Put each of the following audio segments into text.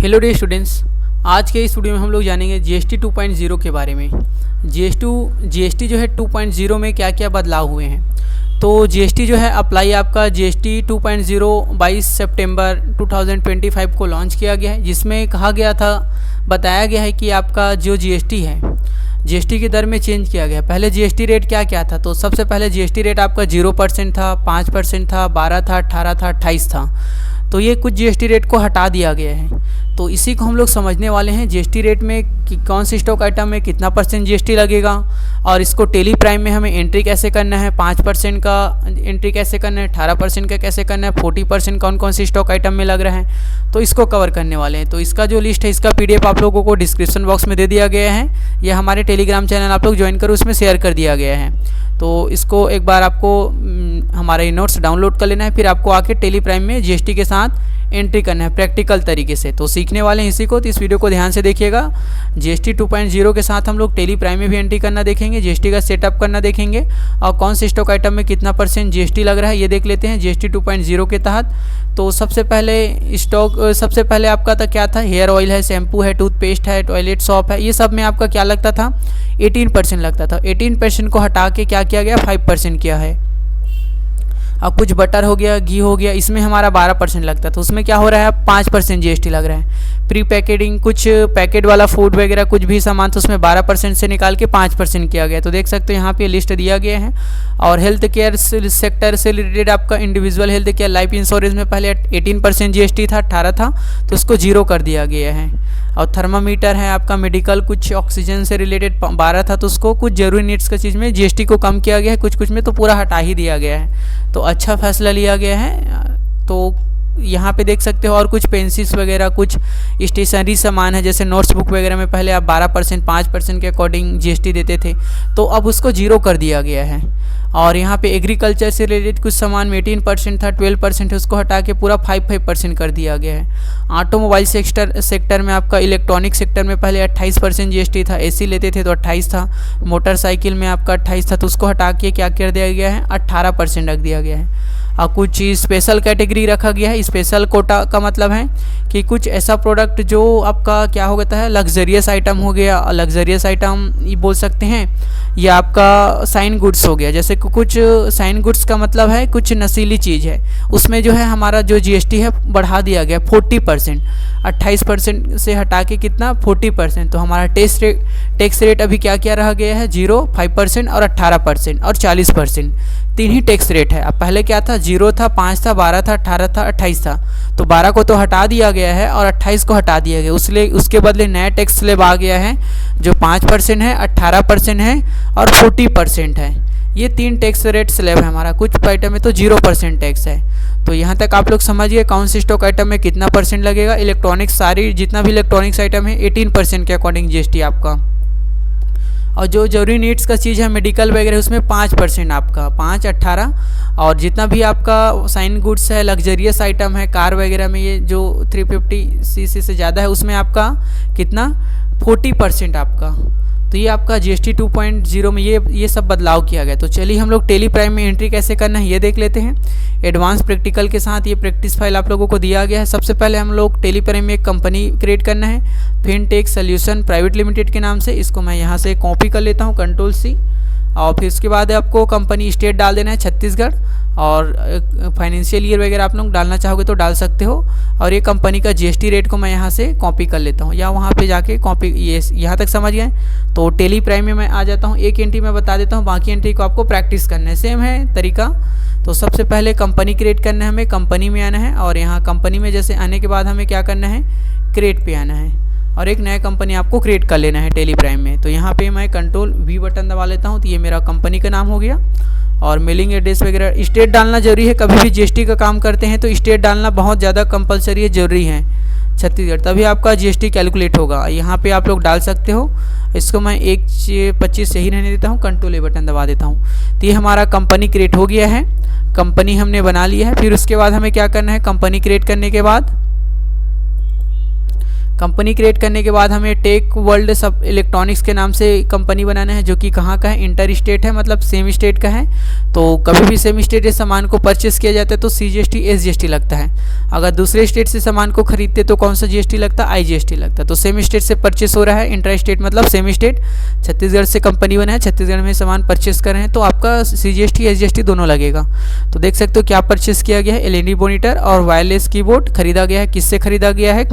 Hello day students, आज के इस वीडियो में हम लोग जानेंगे जीएसटी 2.0 के बारे में। जीएसटी जो है 2.0 में क्या क्या बदलाव हुए हैं। तो जीएसटी जो है अप्लाई आपका जीएसटी 2.0 22 सितंबर 2025 को लॉन्च किया गया है, जिसमें कहा गया था, बताया गया है कि आपका जो जीएसटी है, जीएसटी की दर में चेंज किया गया। पहले जीएसटी रेट क्या क्या था, तो सबसे पहले जीएसटी रेट आपका 0% था, 5% था, 12 था, 18 था, 28 था। तो ये कुछ जीएसटी रेट को हटा दिया गया है। तो इसी को हम लोग समझने वाले हैं, जीएसटी रेट में कि कौन सी स्टॉक आइटम में कितना % जीएसटी लगेगा, और इसको टेली प्राइम में हमें एंट्री कैसे करना है, 5% का एंट्री कैसे करना है, 18% का कैसे करना है, 40% कौन कौन सी स्टॉक आइटम में लग रहा है, तो इसको कवर करने वाले हैं। तो इसका जो लिस्ट है, इसका PDF आप लोगों को डिस्क्रिप्शन बॉक्स में दे दिया गया है, या हमारे टेलीग्राम चैनल आप लोग ज्वाइन करो, उसमें शेयर कर दिया गया है। तो इसको एक बार आपको हमारे नोट्स डाउनलोड कर लेना है, फिर आपको आके टेली प्राइम में जीएसटी के साथ एंट्री करना है प्रैक्टिकल तरीके से। तो सीखने वाले हैं इसी को, तो इस वीडियो को ध्यान से देखिएगा। जीएसटी 2.0 के साथ हम लोग टेली प्राइम में भी एंट्री करना देखेंगे, जीएसटी का सेटअप करना देखेंगे, और कौन से स्टॉक आइटम में कितना % जीएसटी लग रहा है ये देख लेते हैं जीएसटी 2.0 के तहत। तो सबसे पहले आपका था क्या था, हेयर ऑयल है, शैम्पू है, टूथपेस्ट है, टॉयलेट सॉप है, ये सब में आपका क्या लगता था, 18% लगता था। 18% को हटा के क्या किया गया, 5% किया है। अब कुछ बटर हो गया, घी हो गया, इसमें हमारा 12% लगता था, उसमें क्या हो रहा है, 5% जीएसटी लग रहा है। प्री पैकेटिंग, कुछ पैकेट वाला फूड वगैरह कुछ भी सामान, तो उसमें 12% से निकाल के 5% किया गया। तो देख सकते हो यहाँ पे लिस्ट दिया गया है। और हेल्थ केयर सेक्टर से रिलेटेड आपका individual health care life insurance में पहले 18% जीएसटी था, 18 था, तो उसको 0 कर दिया गया है। और थर्मामीटर है आपका मेडिकल, कुछ ऑक्सीजन से रिलेटेड 12 था, तो उसको कुछ जरूरी नीड्स की चीज़ में जीएसटी को कम किया गया है, कुछ में तो पूरा हटा ही दिया गया है। तो अच्छा फैसला लिया गया है। तो यहाँ पे देख सकते हो, और कुछ पेंसिल्स वगैरह, कुछ स्टेशनरी सामान है, जैसे नोट्स बुक वगैरह में पहले आप 12% 5% के अकॉर्डिंग जीएसटी देते थे, तो अब उसको 0 कर दिया गया है। और यहाँ पे एग्रीकल्चर से रिलेटेड कुछ सामान में 18% था, 12% है, उसको हटा के पूरा 5% कर दिया गया है। ऑटोमोबाइल सेक्टर में आपका इलेक्ट्रॉनिक सेक्टर में पहले 28% जीएसटी था, एसी लेते थे तो 28 था, मोटरसाइकिल में आपका 28 था, तो उसको हटा के क्या कर दिया गया है, 18% रख दिया गया है। और कुछ स्पेशल कैटेगरी रखा गया है। स्पेशल कोटा का मतलब है कि कुछ ऐसा प्रोडक्ट जो आपका क्या हो गया है, लग्जरियस आइटम हो गया, लग्जरियस आइटम ये बोल सकते हैं, या आपका साइन गुड्स हो गया। जैसे कुछ साइन गुड्स का मतलब है कुछ नशीली चीज़ है, उसमें जो है हमारा जो जीएसटी है बढ़ा दिया गया 40%, 28% से हटा के कितना, 40%। तो हमारा टैक्स रेट अभी क्या क्या रह गया है, 0, 5% और 18% और 40%, 3 ही टैक्स रेट है। अब पहले क्या था, 0 था, 5 था, 12 था, 18 था, 28 था। तो 12 को तो हटा दिया गया है और 28 को हटा दिया गया, उसके बदले नया टैक्स स्लैब आ गया है जो 5% है, 18% है और 40% है। ये 3 टैक्स रेट स्लैब है हमारा। कुछ आइटम में तो 0% टैक्स है। तो यहाँ तक आप लोग समझिए कौन सी स्टॉक आइटम में कितना % लगेगा। इलेक्ट्रॉनिक्स, सारी जितना भी इलेक्ट्रॉनिक्स आइटम है 18% के अकॉर्डिंग जीएसटी आपका। और जो जरूरी नीड्स का चीज़ है, मेडिकल वगैरह, उसमें 5% आपका, 5, 18। और जितना भी आपका साइन गुड्स है, लग्जरियस आइटम है, कार वगैरह में ये जो 350cc से ज़्यादा है, उसमें आपका कितना, 40% आपका। तो ये आपका जीएसटी 2.0 में ये सब बदलाव किया गया। तो चलिए हम लोग टेली प्राइम में एंट्री कैसे करना है ये देख लेते हैं। एडवांस प्रैक्टिकल के साथ ये प्रैक्टिस फाइल आप लोगों को दिया गया है। सबसे पहले हम लोग टेली प्राइम में एक कंपनी क्रिएट करना है, फिनटेक सोल्यूशन प्राइवेट लिमिटेड के नाम से। इसको मैं यहाँ से कॉपी कर लेता हूँ, Ctrl+C, और फिर उसके बाद आपको कंपनी स्टेट डाल देना है छत्तीसगढ़, और फाइनेंशियल ईयर वगैरह आप लोग डालना चाहोगे तो डाल सकते हो। और ये कंपनी का जीएसटी रेट को मैं यहाँ से कॉपी कर लेता हूँ, या वहाँ पे जाके कॉपी, ये यहाँ तक समझ गए। तो टेली प्राइम में मैं आ जाता हूँ, एक एंट्री मैं बता देता हूँ, बाकी एंट्री को आपको प्रैक्टिस करना है, सेम है तरीका। तो सबसे पहले कंपनी क्रिएट करना है, हमें कंपनी में आना है, और यहाँ कंपनी में जैसे आने के बाद हमें क्या करना है, क्रिएट पे आना है, और एक नया कंपनी आपको क्रिएट कर लेना है टेली प्राइम में। तो यहाँ पे मैं Ctrl+V बटन दबा लेता हूँ, तो ये मेरा कंपनी का नाम हो गया। और मेलिंग एड्रेस वगैरह, स्टेट डालना जरूरी है। कभी भी जीएसटी का काम करते हैं तो स्टेट डालना बहुत ज़्यादा कंपलसरी है, जरूरी है, छत्तीसगढ़, तभी आपका जीएसटी कैलकुलेट होगा। यहाँ पे आप लोग डाल सकते हो। इसको मैं 1/25 सही रहने देता हूँ, Ctrl+A बटन दबा देता हूँ। तो ये हमारा कंपनी क्रिएट हो गया है, कंपनी हमने बना लिया है। फिर उसके बाद हमें क्या करना है, कंपनी क्रिएट करने के बाद कंपनी क्रिएट करने के बाद हमें टेक वर्ल्ड सब इलेक्ट्रॉनिक्स के नाम से कंपनी बनाना है, जो कि कहाँ का है, इंटर स्टेट है, मतलब सेम स्टेट का है। तो कभी भी सेम स्टेट से सामान को परचेस किया जाता है तो CGST SGST लगता है। अगर दूसरे स्टेट से सामान को खरीदते तो कौन सा GST लगता है, IGST लगता है। तो सेम स्टेट से परचेस हो रहा है, इंटर स्टेट मतलब सेम स्टेट, छत्तीसगढ़ से कंपनी बना है, छत्तीसगढ़ में सामान परचेस कर रहे हैं तो आपका CGST SGST दोनों लगेगा। तो देख सकते हो क्या परचेस किया गया है, LED मॉनिटर और वायरलेस कीबोर्ड खरीदा गया है। किससे खरीदा गया है,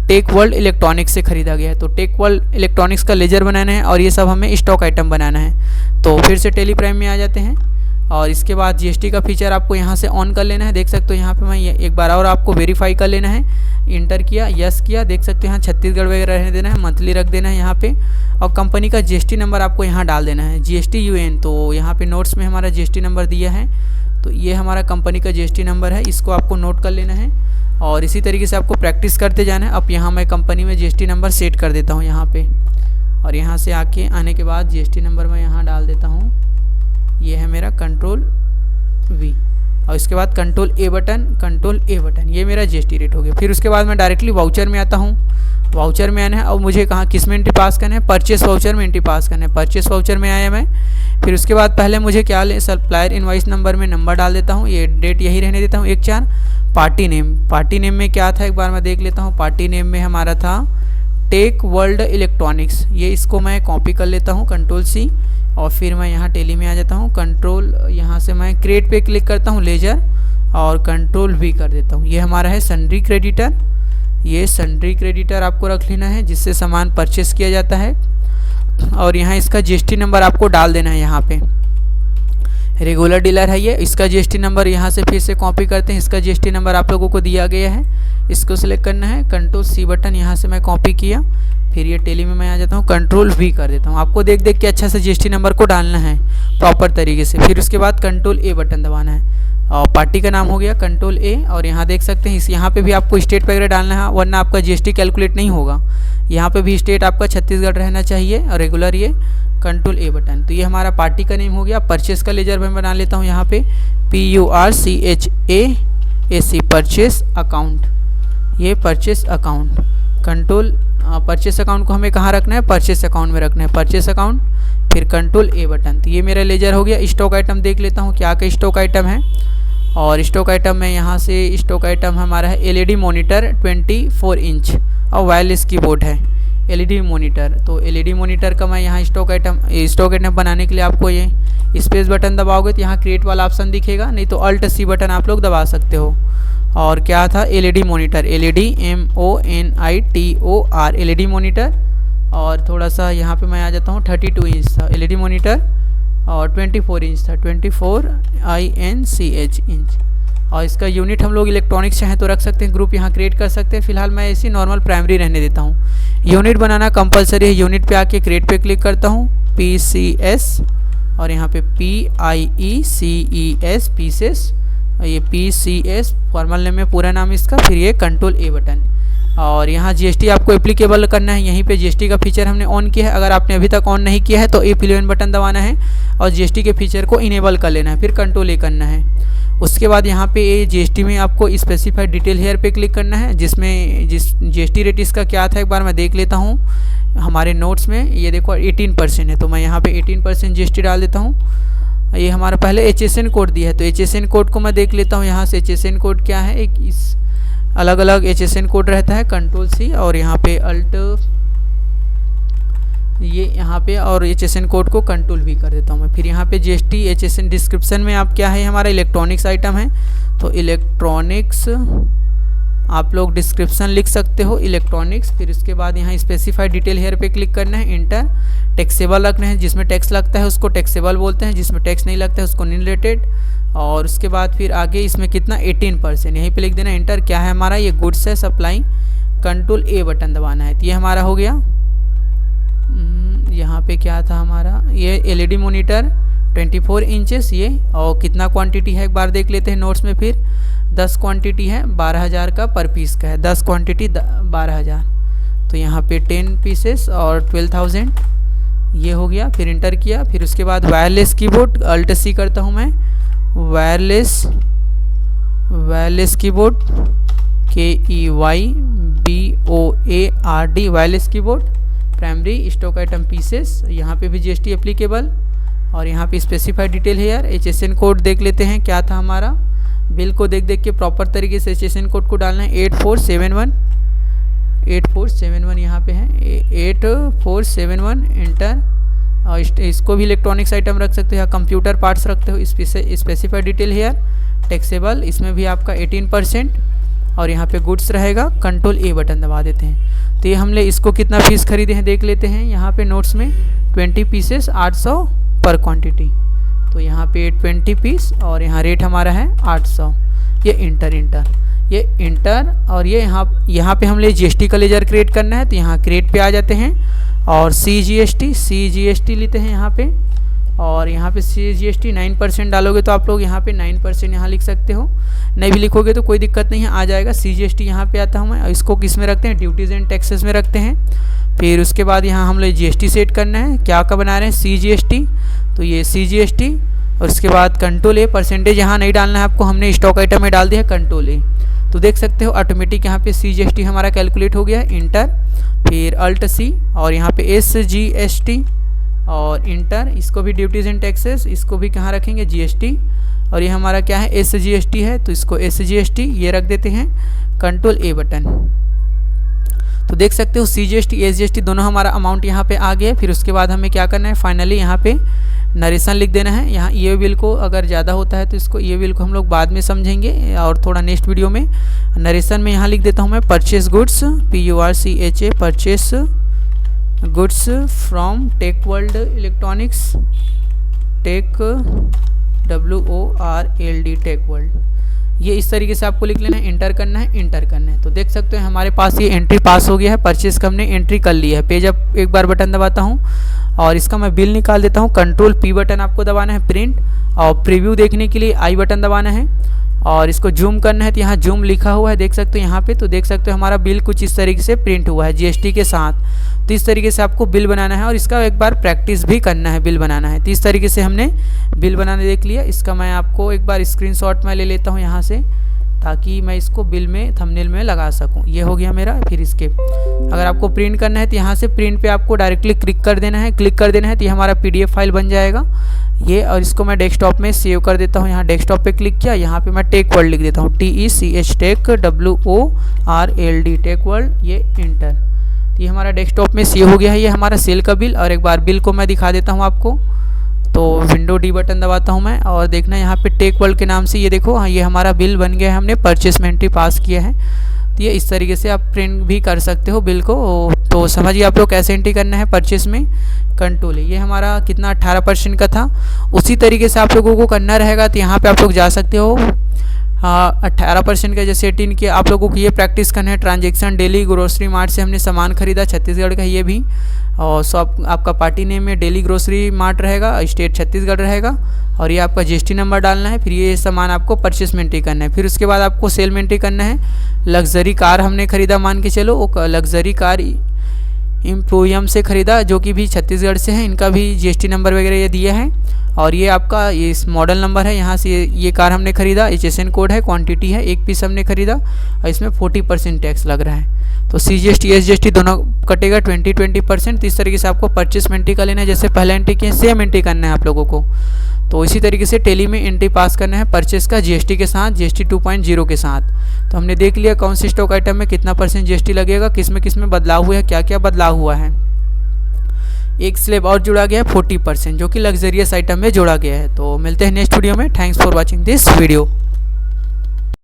टेक वर्ल्ड इलेक्ट्रॉनिक्स से खरीदा गया है। तो टेक वर्ल्ड इलेक्ट्रॉनिक्स का लेजर बनाना है और ये सब हमें स्टॉक आइटम बनाना है। तो फिर से टेली प्राइम में आ जाते हैं और इसके बाद GST का फीचर आपको यहाँ से ऑन कर लेना है। देख सकते हो यहाँ पे मैं एक बार और आपको वेरीफाई कर लेना है, इंटर किया, यस किया। देख सकते हो यहाँ छत्तीसगढ़ वगैरह रहने देना है, मंथली रख देना है यहाँ पे, और कंपनी का GST नंबर आपको यहाँ डाल देना है, GST UN। तो यहाँ पे नोट्स में हमारा GST नंबर दिया है, तो ये हमारा कंपनी का GST नंबर है, इसको आपको नोट कर लेना है और इसी तरीके से आपको प्रैक्टिस करते जाना है। अब यहाँ मैं कंपनी में GST नंबर सेट कर देता हूँ यहाँ पे, और यहाँ से आने के बाद GST नंबर मैं यहाँ डाल देता हूँ। ये है मेरा कंट्रोल V और इसके बाद कंट्रोल A बटन, ये मेरा GST रेट हो गया। फिर उसके बाद मैं डायरेक्टली वाउचर में आता हूँ। वाउचर में आना है और मुझे कहाँ किस में एंट्री पास करना है, परचेस वाउचर में एंट्री पास करना है। परचेस वाउचर में आया मैं। फिर उसके बाद पहले मुझे क्या सप्लायर इनवाइस नंबर में नंबर डाल देता हूँ, ये डेट यही रहने देता हूँ 1/4। पार्टी नेम में क्या था एक बार मैं देख लेता हूँ। पार्टी नेम में हमारा था टेक वर्ल्ड इलेक्ट्रॉनिक्स, ये इसको मैं कॉपी कर लेता हूँ, कंट्रोल C, और फिर मैं यहाँ टेली में आ जाता हूँ। कंट्रोल यहाँ से मैं क्रिएट पे क्लिक करता हूँ, लेजर, और कंट्रोल V कर देता हूँ। ये हमारा है सन्ड्री क्रेडिटर, ये सन्ड्री क्रेडिटर आपको रख लेना है जिससे सामान परचेस किया जाता है। और यहाँ इसका GST नंबर आपको डाल देना है। यहाँ पे रेगुलर डीलर है ये, इसका GST नंबर यहाँ से फिर से कॉपी करते हैं। इसका GST नंबर आप लोगों को दिया गया है, इसको सिलेक्ट करना है, कंट्रोल C बटन यहाँ से मैं कॉपी किया। फिर ये टेली में मैं आ जाता हूँ, कंट्रोल V कर देता हूँ। आपको देख के अच्छा से GST नंबर को डालना है प्रॉपर तरीके से। फिर उसके बाद कंट्रोल A बटन दबाना है और पार्टी का नाम हो गया कंट्रोल A। और यहाँ देख सकते हैं यहाँ पे भी आपको स्टेट वगैरह डालना है, वरना आपका GST कैलकुलेट नहीं होगा। यहाँ पे भी स्टेट आपका छत्तीसगढ़ रहना चाहिए और रेगुलर ये कंट्रोल A बटन। तो ये हमारा पार्टी का नेम हो गया। परचेस का लेजर मैं बना लेता हूँ यहाँ पे PURCHAAC, परचेस अकाउंट, ये purchase account. Control purchase account को हमें कहाँ रखना है, परचेस अकाउंट में रखना है, परचेस अकाउंट, फिर कंट्रोल A बटन। तो ये मेरा लेजर हो गया। स्टॉक आइटम देख लेता हूँ क्या क्या स्टॉक आइटम है, और स्टॉक आइटम में यहाँ से स्टॉक आइटम हमारा है LED मॉनिटर 24 इंच और वायरलेस कीबोर्ड है, LED मॉनिटर। तो LED मॉनिटर का मैं यहाँ स्टॉक आइटम बनाने के लिए आपको ये स्पेस बटन दबाओगे तो यहाँ क्रिएट वाला ऑप्शन दिखेगा, नहीं तो Alt C बटन आप लोग दबा सकते हो। और क्या था, LED monitor, LED MONITOR, LED monitor. और थोड़ा सा यहाँ पे मैं आ जाता हूँ, 32 इंच था LED मॉनिटर और 24 इंच था, 24 INCH इंच। और इसका यूनिट हम लोग इलेक्ट्रॉनिक्स चाहें तो रख सकते हैं, ग्रुप यहाँ क्रिएट कर सकते हैं। फिलहाल मैं ऐसी नॉर्मल प्राइमरी रहने देता हूँ। यूनिट बनाना कंपलसरी है। यूनिट पे आके क्रिएट पे क्लिक करता हूँ, PCS, और यहाँ पे PIECES, पीसेस, ये PCS फॉर्मल नेम में पूरा नाम इसका। फिर ये कंट्रोल A बटन, और यहाँ GST आपको एप्लीकेबल करना है। यहीं पे GST का फीचर हमने ऑन किया है। अगर आपने अभी तक ऑन नहीं किया है तो A11 बटन दबाना है और GST के फीचर को इनेबल कर लेना है, फिर कंट्रोल A करना है। उसके बाद यहाँ पे GST में आपको स्पेसिफाइड डिटेल हेयर पे क्लिक करना है, जिसमें GST रेट इसका क्या था एक बार मैं देख लेता हूँ। हमारे नोट्स में ये देखो 18% है, तो मैं यहाँ पे 18% GST डाल देता हूँ। ये हमारा पहले HSN कोड दिया है, तो HSN कोड को मैं देख लेता हूँ यहाँ से। HSN कोड क्या है, एक इस अलग अलग HSN कोड रहता है, कंट्रोल C और यहाँ पे अल्ट, ये यहाँ पे, और HSN कोड को कंट्रोल V कर देता हूँ मैं। फिर यहाँ पे GST HSN डिस्क्रिप्शन में आप क्या है, हमारा इलेक्ट्रॉनिक्स आइटम है, तो इलेक्ट्रॉनिक्स आप लोग डिस्क्रिप्शन लिख सकते हो, इलेक्ट्रॉनिक्स। फिर उसके बाद यहाँ स्पेसिफाइड डिटेल हेयर पे क्लिक करना है, इंटर। टैक्सेबल रखना है, जिसमें टैक्स लगता है उसको टैक्सेबल बोलते हैं, जिसमें टैक्स नहीं लगता है उसको नॉन रिलेटेड। और उसके बाद फिर आगे इसमें कितना 18%, यहीं पे लिख देना, इंटर। क्या है हमारा, ये गुड्स है सप्लाई, कंट्रोल A बटन दबाना है। तो ये हमारा हो गया। यहाँ पे क्या था हमारा, ये LED मॉनिटर 24 इंचेस ये, और कितना क्वांटिटी है एक बार देख लेते हैं नोट्स में। फिर 10 क्वांटिटी है, 12,000 का पर पीस का है, 10 क्वांटिटी 12,000। तो यहाँ पे 10 पीसेस और 12,000 ये हो गया। फिर इंटर किया। फिर उसके बाद वायरलेस कीबोर्ड, Alt C करता हूँ मैं, wireless keyboard KEYBOARD, BOARD wireless keyboard, primary stock item pieces, यहाँ पे भी GST एप्लीकेबल। और यहाँ पे स्पेसिफाइड डिटेल है यार। HSN कोड देख लेते हैं क्या था हमारा, बिल को देख के प्रॉपर तरीके से HSN कोड को डालना है। 8471 यहाँ पे है 8471 इंटर। और इसको भी इलेक्ट्रॉनिक्स आइटम रख सकते हो या कंप्यूटर पार्ट्स रखते हो। स्पेसिफाइड डिटेल है यार। टैक्सेबल, इसमें भी आपका 18% और यहाँ पे गुड्स रहेगा। कंट्रोल A बटन दबा देते हैं। तो ये हमने इसको कितना पीस खरीदे हैं देख लेते हैं। यहाँ पे नोट्स में 20 पीसेस 800 पर क्वांटिटी, तो यहाँ पे 20 पीस और यहाँ रेट हमारा है 800। ये इंटर और ये यहाँ पे हमने GST का लेजर क्रिएट करना है, तो यहाँ क्रिएट पे आ जाते हैं और CGST लेते हैं यहाँ पे। और यहाँ पे CGST 9% डालोगे तो आप लोग यहाँ पे 9% यहाँ लिख सकते हो। नहीं भी लिखोगे तो कोई दिक्कत नहीं है, आ जाएगा। CGST यहाँ पे आता हूँ मैं। इसको किस में रखते हैं, ड्यूटीज़ एंड टैक्सेस में रखते हैं। फिर उसके बाद यहाँ हम लोग GST सेट करना है। क्या का बना रहे हैं, CGST, तो ये CGST। और उसके बाद कंट्रोल A, परसेंटेज यहाँ नहीं डालना है आपको, हमने स्टॉक आइटम में डाल दिया कंट्रोल A। तो देख सकते हो ऑटोमेटिक यहाँ पे CGST हमारा कैलकुलेट हो गया है। इंटर, फिर Alt C और यहाँ पे SGST और इंटर। इसको भी ड्यूटीज़ एंड टैक्सेस, इसको भी कहाँ रखेंगे, GST। और ये हमारा क्या है, SGST है, तो इसको SGST ये रख देते हैं। Control A button. तो देख सकते हो CGST SGST दोनों हमारा अमाउंट यहाँ पे आ गया। फिर उसके बाद हमें क्या करना है, फाइनली यहाँ पे नरेशन लिख देना है। यहाँ ये बिल को अगर ज़्यादा होता है तो इसको ये बिल को हम लोग बाद में समझेंगे और थोड़ा नेक्स्ट वीडियो में। नरेशन में यहाँ लिख देता हूँ मैं purchase goods, PURCHA, purchase goods from Tech World electronics, Tech WORLD Tech World. ये इस तरीके से आपको लिख लेना है, इंटर करना है। तो देख सकते हैं हमारे पास ये एंट्री पास हो गया है। परचेस का हमने एंट्री कर ली है। पेज अप एक बार बटन दबाता हूँ और इसका मैं बिल निकाल देता हूँ। कंट्रोल P बटन आपको दबाना है प्रिंट, और प्रीव्यू देखने के लिए I बटन दबाना है। और इसको जूम करना है, तो यहाँ जूम लिखा हुआ है देख सकते हो यहाँ पे। तो देख सकते हो हमारा बिल कुछ इस तरीके से प्रिंट हुआ है GST के साथ। तो इस तरीके से आपको बिल बनाना है और इसका एक बार प्रैक्टिस भी करना है, बिल बनाना है। तो इस तरीके से हमने बिल बनाने देख लिया। इसका मैं आपको एक बार स्क्रीनशॉट में ले लेता हूँ यहाँ से, ताकि मैं इसको बिल में थंबनेल में लगा सकूं। ये हो गया मेरा। फिर इसके अगर आपको प्रिंट करना है तो यहाँ से प्रिंट पे आपको डायरेक्टली क्लिक कर देना है। तो ये हमारा PDF फाइल बन जाएगा ये। और इसको मैं डेस्कटॉप में सेव कर देता हूँ। यहाँ डेस्कटॉप पे क्लिक किया, यहाँ पे मैं टेक वर्ल्ड लिख देता हूँ, TECH take WORLD Tech World. ये इंटर। तो ये हमारा डेस्कटॉप में सेव हो गया है। ये हमारा सेल का बिल। और एक बार बिल को मैं दिखा देता हूँ आपको। तो विंडो D बटन दबाता हूँ मैं और देखना यहाँ पे टेक वर्ल्ड के नाम से ये देखो, हाँ ये हमारा बिल बन गया है। हमने परचेस में एंट्री पास किया है। तो ये इस तरीके से आप प्रिंट भी कर सकते हो बिल को। तो समझिए आप लोग कैसे एंट्री करना है परचेस में। कंट्रोल ये हमारा कितना 18% का था, उसी तरीके से आप लोगों को करना रहेगा। तो यहाँ पे आप लोग जा सकते हो। हाँ 18% का जैसे 18 के आप लोगों को ये प्रैक्टिस करना है। ट्रांजेक्शन डेली ग्रोसरी मार्ट से हमने सामान खरीदा, छत्तीसगढ़ का ये भी। और शॉप आपका पार्टी नेम में डेली ग्रोसरी मार्ट रहेगा, स्टेट छत्तीसगढ़ रहेगा। और ये आपका GST नंबर डालना है। फिर ये सामान आपको परचेस में एंट्री करना है। फिर उसके बाद आपको सेल में एंट्री करना है। लग्जरी कार हमने खरीदा, मान के चलो वो लग्जरी कार इम्पोरियम से खरीदा, जो कि भी छत्तीसगढ़ से है। इनका भी GST नंबर वगैरह ये दिया है। और ये आपका ये मॉडल नंबर है, यहाँ से ये कार हमने खरीदा। HSN कोड है, क्वांटिटी है, 1 पीस हमने खरीदा और इसमें 40% टैक्स लग रहा है। तो CGST SGST दोनों कटेगा 20% तो इस तरीके से आपको परचेस में एंट्री कर लेना है। जैसे पहले एंट्री किए सेम एंट्री करना है आप लोगों को। तो इसी तरीके से टेली में एंट्री पास करना है परचेस का GST के साथ, GST 2.0 के साथ। तो हमने देख लिया कौन सी स्टॉक आइटम में कितना % GST लगेगा, किस में बदलाव हुआ है, क्या क्या बदलाव हुआ है। एक स्लैब और जुड़ा गया है 40%, जो कि लग्जरियस आइटम में जोड़ा गया है। तो मिलते हैं नेक्स्ट वीडियो में। Thanks for watching this video.